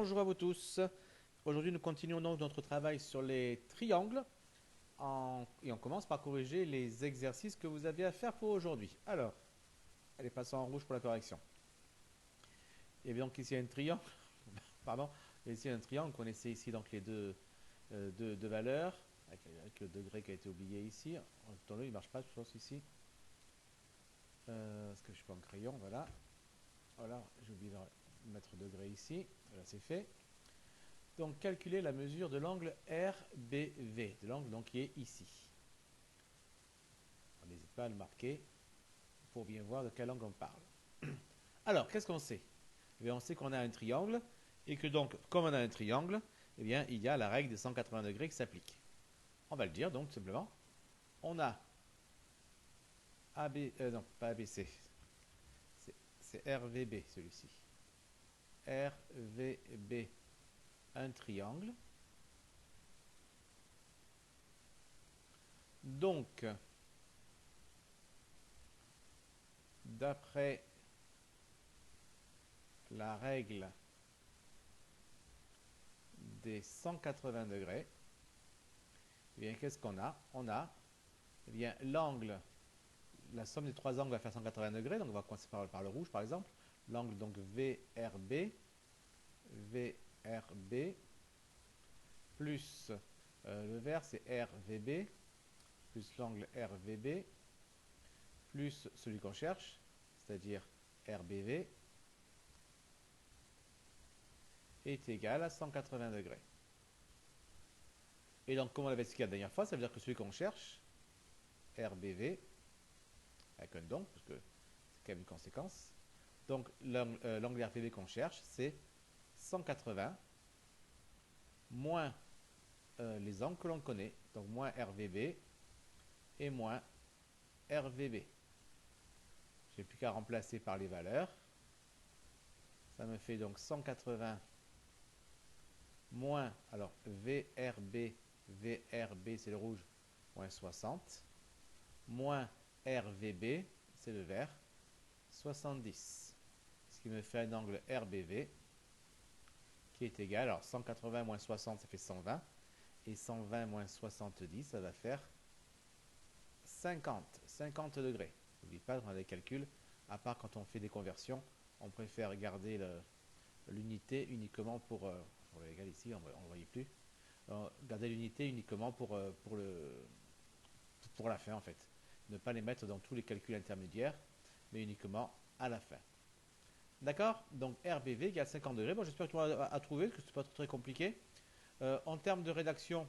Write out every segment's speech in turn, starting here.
Bonjour à vous tous. Aujourd'hui, nous continuons donc notre travail sur les triangles et on commence par corriger les exercices que vous avez à faire pour aujourd'hui. Alors, allez, passons en rouge pour la correction. Et bien donc ici un triangle, pardon, ici un triangle, on essaie ici donc les deux valeurs, avec le degré qui a été oublié ici. Attendez, il ne marche pas, je pense ici. Est-ce que je suis pas en crayon, voilà. Voilà, j'ai oublié de mettre degré ici, voilà c'est fait. Donc, calculer la mesure de l'angle RBV, de l'angle donc qui est ici. On n'hésite pas à le marquer pour bien voir de quel angle on parle. Alors, qu'est-ce qu'on sait? Eh bien, on sait qu'on a un triangle et que donc, comme on a un triangle, eh bien, il y a la règle des 180 degrés qui s'applique. On va le dire donc, tout simplement. On a AB, non, pas ABC, c'est RVB celui-ci. RVB, un triangle. Donc, d'après la règle des 180 degrés, eh bien, qu'est-ce qu'on a? On a eh bien, l'angle, la somme des trois angles va faire 180 degrés, donc on va commencer par le rouge par exemple. L'angle donc VRB, VRB, plus le vert c'est RVB, plus l'angle RVB, plus celui qu'on cherche, c'est-à-dire RBV, est égal à 180 degrés. Et donc, comme on l'avait expliqué la dernière fois, ça veut dire que celui qu'on cherche, RBV, avec un donc, parce que c'est quand même une conséquence. Donc, l'angle RBV qu'on cherche, c'est 180 moins les angles que l'on connaît, donc moins RVB et moins RVB. J'ai plus qu'à remplacer par les valeurs. Ça me fait donc 180 moins, alors VRB, VRB c'est le rouge, moins 60, moins RVB, c'est le vert, 70. Ce qui me fait un angle RBV qui est égal, alors 180 moins 60 ça fait 120, et 120 moins 70 ça va faire 50 degrés. N'oubliez pas dans les calculs, à part quand on fait des conversions, on préfère garder l'unité uniquement pour, on va égal ici, on ne voyait plus, garder l'unité uniquement pour la fin en fait. Ne pas les mettre dans tous les calculs intermédiaires, mais uniquement à la fin. D'accord? Donc RBV égale 50 degrés. Bon, j'espère que tu vas trouver, que ce n'est pas très compliqué. En termes de rédaction,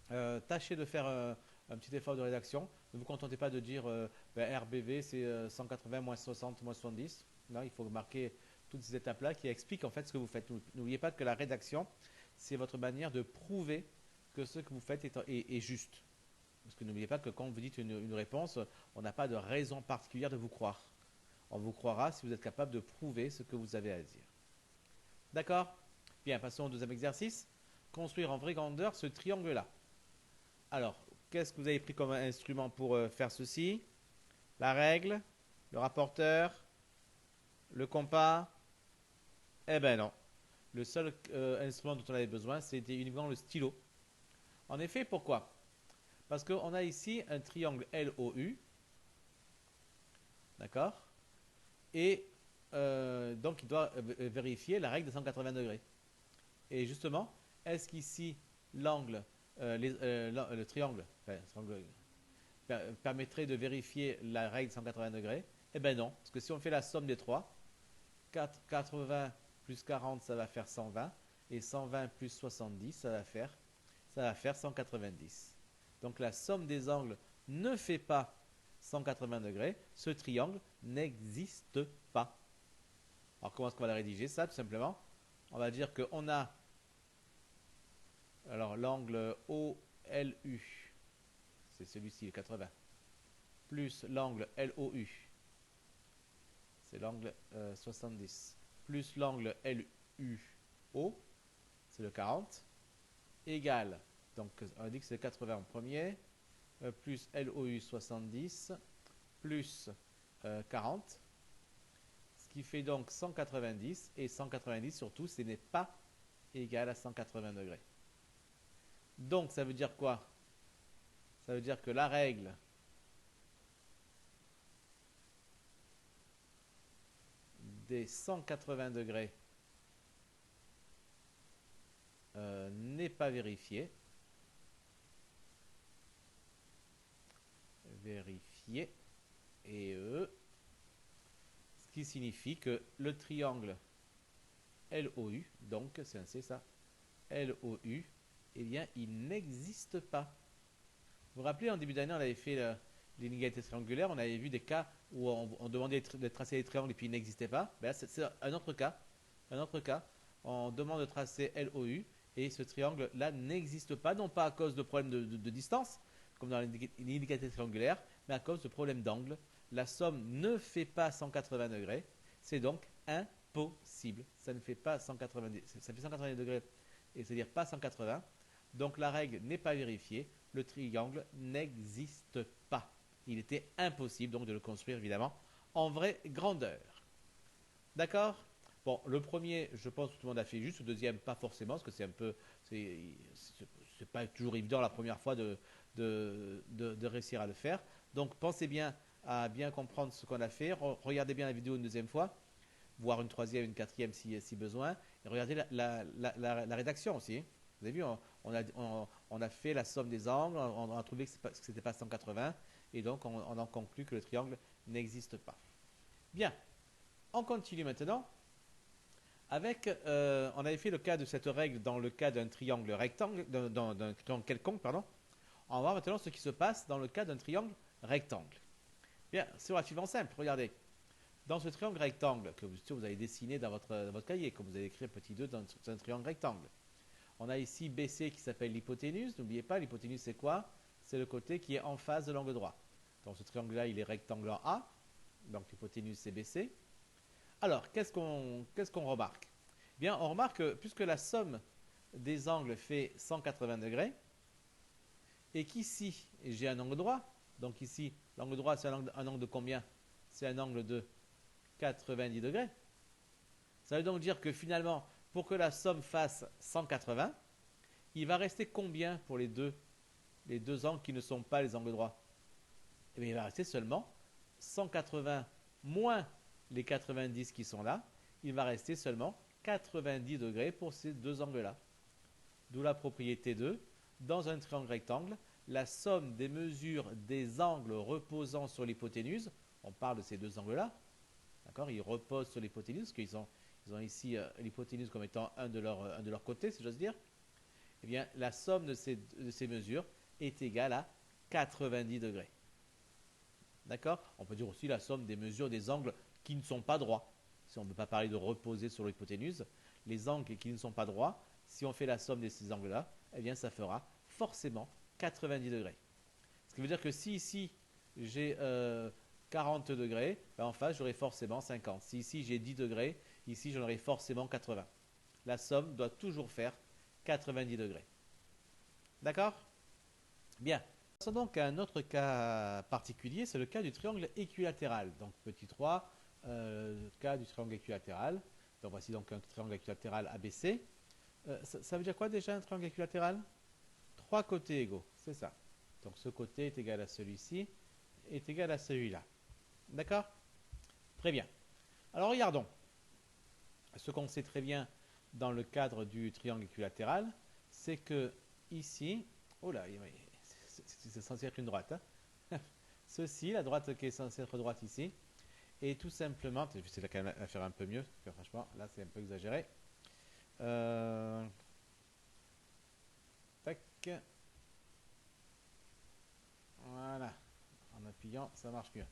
tâchez de faire un petit effort de rédaction. Ne vous contentez pas de dire RBV c'est 180 moins 60 moins 70. Non, il faut marquer toutes ces étapes-là qui expliquent en fait ce que vous faites. N'oubliez pas que la rédaction, c'est votre manière de prouver que ce que vous faites est juste. Parce que n'oubliez pas que quand vous dites une réponse, on n'a pas de raison particulière de vous croire. On vous croira si vous êtes capable de prouver ce que vous avez à dire. D'accord? Bien, passons au deuxième exercice. Construire en vraie grandeur ce triangle-là. Alors, qu'est-ce que vous avez pris comme instrument pour faire ceci? La règle, le rapporteur, le compas? Eh ben non. Le seul instrument dont on avait besoin, c'était uniquement le stylo. En effet, pourquoi? Parce qu'on a ici un triangle LOU, d'accord? Et donc, il doit vérifier la règle de 180 degrés. Et justement, est-ce qu'ici, l'angle, le triangle, permettrait de vérifier la règle de 180 degrés? Eh bien non, parce que si on fait la somme des trois, 80 plus 40, ça va faire 120, et 120 plus 70, ça va faire 190. Donc la somme des angles ne fait pas 180 degrés, ce triangle n'existe pas. Alors comment est-ce qu'on va la rédiger ça? Tout simplement, on va dire qu'on a alors l'angle OLU, c'est celui-ci, le 80, plus l'angle LOU, c'est l'angle 70, plus l'angle LUO, c'est le 40, égale, donc on dit que c'est le 80 en premier, plus LOU 70, plus 40, ce qui fait donc 190, et 190 surtout, ce n'est pas égale à 180 degrés. Donc ça veut dire quoi? Ça veut dire que la règle des 180 degrés n'est pas vérifiée. Vérifié. Et ce qui signifie que le triangle LOU, donc c'est ça, LOU, eh bien il n'existe pas. Vous vous rappelez, en début d'année, on avait fait l'inégalité triangulaire, on avait vu des cas où on demandait de tracer les triangles et puis ils n'existaient pas. Ben c'est un autre cas. Un autre cas, on demande de tracer LOU et ce triangle-là n'existe pas, non pas à cause de problèmes de distance, comme dans l'inégalité triangulaire, mais à cause de problèmes d'angle. La somme ne fait pas 180 degrés, c'est donc impossible. Ça ne fait pas 190, ça fait 180 degrés, et c'est-à-dire pas 180. Donc la règle n'est pas vérifiée, le triangle n'existe pas. Il était impossible donc de le construire évidemment en vraie grandeur. D'accord? Bon, le premier, je pense que tout le monde a fait juste, le deuxième, pas forcément, parce que c'est un peu. C'est pas toujours évident la première fois de réussir à le faire. Donc pensez bien à bien comprendre ce qu'on a fait. Regardez bien la vidéo une deuxième fois, voire une troisième, une quatrième si besoin. Et regardez la rédaction aussi. Vous avez vu, on a fait la somme des angles, on a trouvé que ce n'était pas 180, et donc on en conclut que le triangle n'existe pas. Bien, on continue maintenant avec, on avait fait le cas de cette règle dans le cas d'un triangle rectangle, d'un triangle quelconque, pardon. On va voir maintenant ce qui se passe dans le cas d'un triangle rectangle. Bien, c'est relativement simple, regardez. Dans ce triangle rectangle que vous avez dessiné dans votre cahier, comme vous avez écrit petit 2 dans un triangle rectangle, on a ici BC qui s'appelle l'hypoténuse. N'oubliez pas, l'hypoténuse c'est quoi? C'est le côté qui est en face de l'angle droit. Dans ce triangle-là, il est rectangle en A, donc l'hypoténuse c'est BC. Alors, qu'est-ce qu'on remarque? Bien, on remarque que puisque la somme des angles fait 180 degrés, et qu'ici, j'ai un angle droit, donc ici, l'angle droit, c'est un angle de combien? C'est un angle de 90 degrés. Ça veut donc dire que finalement, pour que la somme fasse 180, il va rester combien pour les deux angles qui ne sont pas les angles droits? Eh bien, il va rester seulement 180 moins les 90 qui sont là. Il va rester seulement 90 degrés pour ces deux angles-là. D'où la propriété de, dans un triangle rectangle, la somme des mesures des angles reposant sur l'hypoténuse, on parle de ces deux angles-là, d'accord, ils reposent sur l'hypoténuse, parce qu'ils ont ici l'hypoténuse comme étant un de leurs côtés, si j'ose dire. Eh bien, la somme de ces mesures est égale à 90 degrés. D'accord? On peut dire aussi la somme des mesures des angles qui ne sont pas droits. Si on ne veut pas parler de reposer sur l'hypoténuse, les angles qui ne sont pas droits, si on fait la somme de ces angles-là, eh bien ça fera forcément 90 degrés. Ce qui veut dire que si ici j'ai 40 degrés, ben en face j'aurai forcément 50. Si ici j'ai 10 degrés, ici j'en aurai forcément 80. La somme doit toujours faire 90 degrés. D'accord? Bien. Passons donc à un autre cas particulier, c'est le cas du triangle équilatéral. Donc petit 3, cas du triangle équilatéral. Donc voici donc un triangle équilatéral ABC. Ça veut dire quoi déjà un triangle équilatéral? Trois côtés égaux, c'est ça. Donc ce côté est égal à celui-ci, est égal à celui-là. D'accord? Très bien. Alors regardons. Ce qu'on sait très bien dans le cadre du triangle équilatéral, c'est que ici, oh là, c'est censé être une droite. Hein. Ceci, la droite qui est censée être droite ici, est tout simplement, je vais essayer quand même à faire un peu mieux, parce que franchement, là c'est un peu exagéré. Tac. Voilà. En appuyant, ça marche mieux.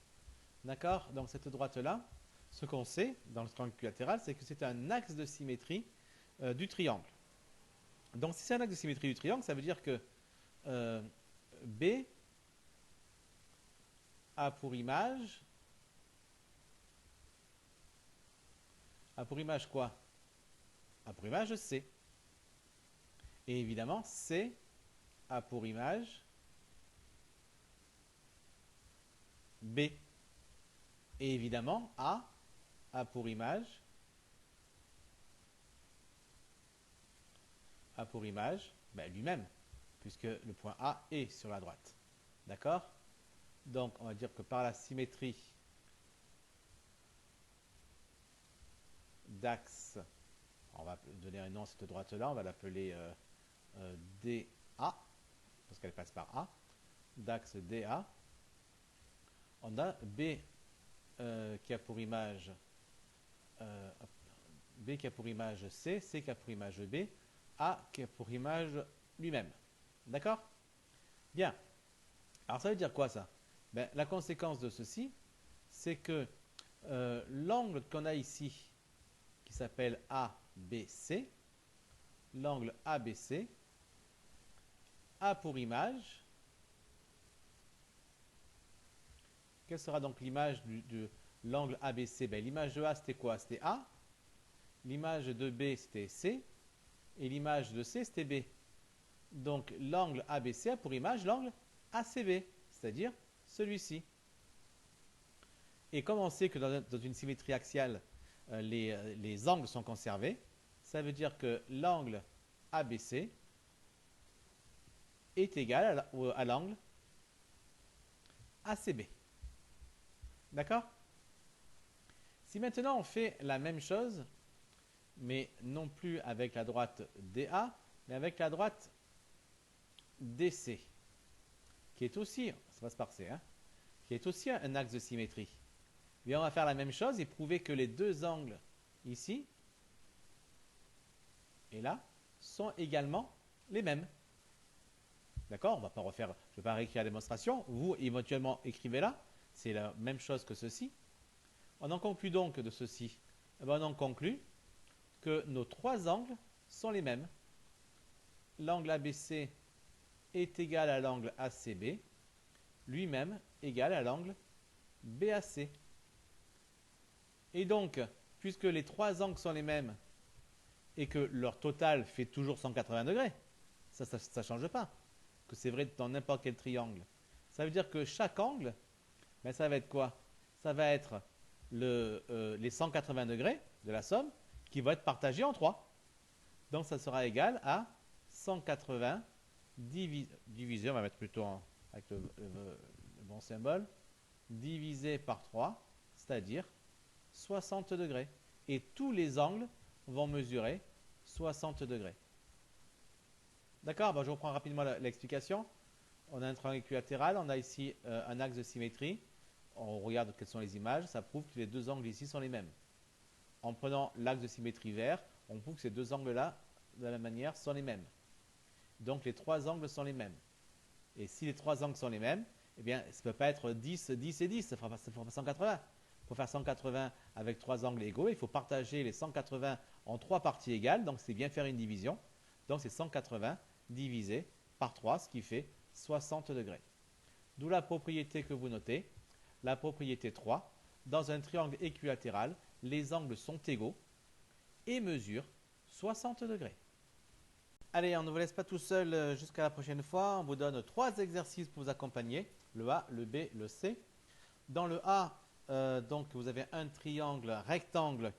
D'accord? Donc cette droite-là, ce qu'on sait dans le triangle équilatéral, c'est que c'est un axe de symétrie du triangle. Donc si c'est un axe de symétrie du triangle, ça veut dire que B a pour image quoi? A pour image C. Et évidemment, C a pour image B. Et évidemment, A pour image A pour image, ben, lui-même, puisque le point A est sur la droite. D'accord? Donc, on va dire que par la symétrie d'axe, on va donner un nom à cette droite-là, on va l'appeler DA, parce qu'elle passe par A, d'axe DA. On a B qui a pour image B qui a pour image C, C qui a pour image B, A qui a pour image lui-même. D'accord? Bien. Alors ça veut dire quoi ça? Ben, la conséquence de ceci, c'est que l'angle qu'on a ici, qui s'appelle ABC, l'angle ABC, a pour image, quelle sera donc l'image de l'angle ABC? Ben, l'image de A, c'était quoi? C'était A. L'image de B, c'était C. Et l'image de C, c'était B. Donc, l'angle ABC a pour image l'angle ACB, c'est-à-dire celui-ci. Et comme on sait que dans une symétrie axiale, les angles sont conservés, ça veut dire que l'angle ABC est égal à l'angle ACB. D'accord? Si maintenant on fait la même chose, mais non plus avec la droite DA, mais avec la droite DC, qui est aussi, ça passe par C, hein, qui est aussi un axe de symétrie. Et on va faire la même chose et prouver que les deux angles ici et là sont également les mêmes. D'accord? On ne va pas refaire, je ne vais pas réécrire la démonstration. Vous, éventuellement, écrivez-la. C'est la même chose que ceci. On en conclut donc de ceci. On en conclut que nos trois angles sont les mêmes. L'angle ABC est égal à l'angle ACB, lui-même égal à l'angle BAC. Et donc, puisque les trois angles sont les mêmes et que leur total fait toujours 180 degrés, ça ne change pas, que c'est vrai dans n'importe quel triangle. Ça veut dire que chaque angle, ben ça va être quoi? Ça va être les 180 degrés de la somme qui vont être partagés en 3. Donc ça sera égal à 180 divisé, on va mettre plutôt avec le bon symbole, divisé par 3, c'est-à-dire 60 degrés. Et tous les angles vont mesurer 60 degrés. D'accord? Bon, je reprends rapidement l'explication. On a un triangle équilatéral, on a ici un axe de symétrie. On regarde quelles sont les images, ça prouve que les deux angles ici sont les mêmes. En prenant l'axe de symétrie vert, on prouve que ces deux angles-là, de la même manière, sont les mêmes. Donc les trois angles sont les mêmes. Et si les trois angles sont les mêmes, eh bien, ça ne peut pas être 10, 10 et 10, ça fera 180. Pour faire 180 avec trois angles égaux, il faut partager les 180 en trois parties égales, donc c'est bien faire une division. Donc c'est 180 divisé par 3, ce qui fait 60 degrés. D'où la propriété que vous notez, la propriété 3. Dans un triangle équilatéral, les angles sont égaux et mesurent 60 degrés. Allez, on ne vous laisse pas tout seul jusqu'à la prochaine fois. On vous donne 3 exercices pour vous accompagner, le A, le B, le C. Dans le A, donc vous avez un triangle rectangle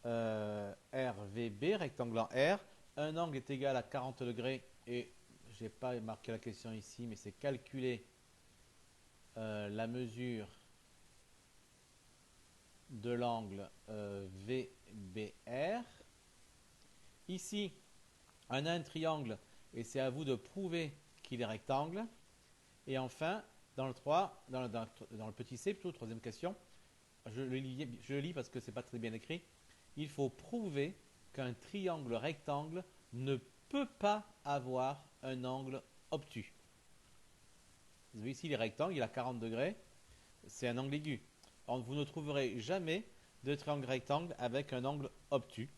RVB, rectangle en R. Un angle est égal à 40 degrés et je n'ai pas marqué la question ici, mais c'est calculer la mesure de l'angle VBR. Ici, on a un triangle et c'est à vous de prouver qu'il est rectangle. Et enfin, dans le 3, dans le petit C, plutôt, troisième question, je le lis parce que ce n'est pas très bien écrit. Il faut prouver qu'un triangle rectangle ne peut pas avoir un angle obtus. Vous voyez ici, les rectangles, il a 40 degrés. C'est un angle aigu. Vous ne trouverez jamais de triangle rectangle avec un angle obtus,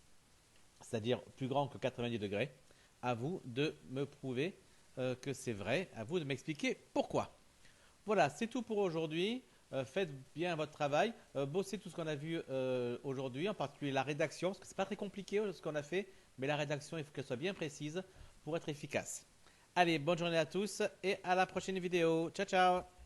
c'est-à-dire plus grand que 90 degrés. À vous de me prouver que c'est vrai. À vous de m'expliquer pourquoi. Voilà, c'est tout pour aujourd'hui. Faites bien votre travail. Bossez tout ce qu'on a vu aujourd'hui, en particulier la rédaction, parce que ce n'est pas très compliqué ce qu'on a fait, mais la rédaction, il faut qu'elle soit bien précise pour être efficace. Allez, bonne journée à tous et à la prochaine vidéo. Ciao, ciao!